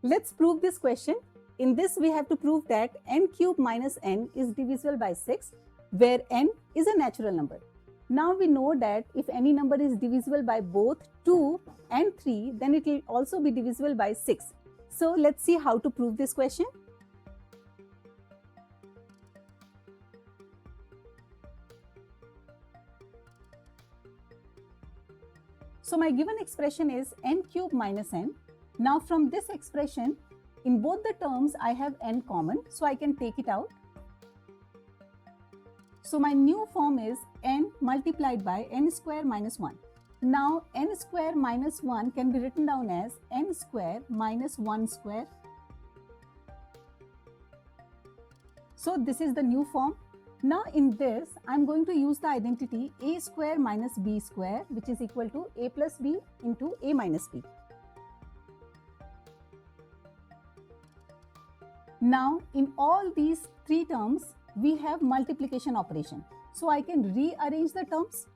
Let's prove this question. In this, we have to prove that n cube minus n is divisible by 6, where n is a natural number. Now we know that if any number is divisible by both 2 and 3, then it will also be divisible by 6. So let's see how to prove this question. So my given expression is n cube minus n. Now from this expression, in both the terms I have n common, so I can take it out. So my new form is n multiplied by n square minus 1. Now n square minus 1 can be written down as n square minus 1 square. So this is the new form. Now in this, I'm going to use the identity a square minus b square, which is equal to a plus b into a minus b. Now in all these three terms, we have multiplication operation. So I can rearrange the terms.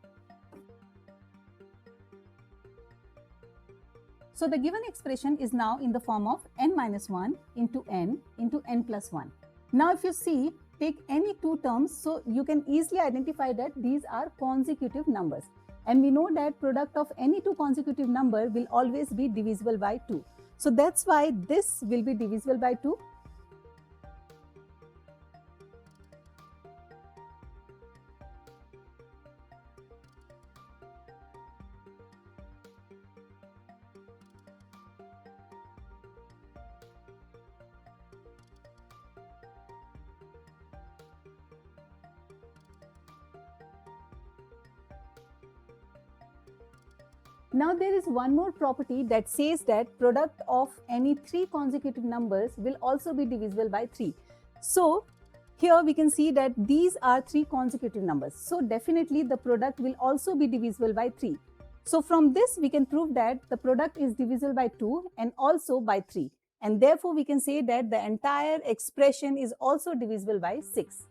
So the given expression is now in the form of n minus 1 into n plus 1. Now if you see, take any two terms, so you can easily identify that these are consecutive numbers. And we know that product of any two consecutive number will always be divisible by 2. So that's why this will be divisible by 2. Now there is one more property that says that product of any three consecutive numbers will also be divisible by 3. So here we can see that these are three consecutive numbers. So definitely the product will also be divisible by 3. So from this we can prove that the product is divisible by 2 and also by 3. And therefore we can say that the entire expression is also divisible by 6.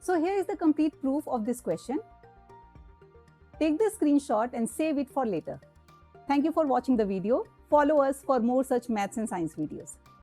So here is the complete proof of this question. Take the screenshot and save it for later. Thank you for watching the video. Follow us for more such maths and science videos.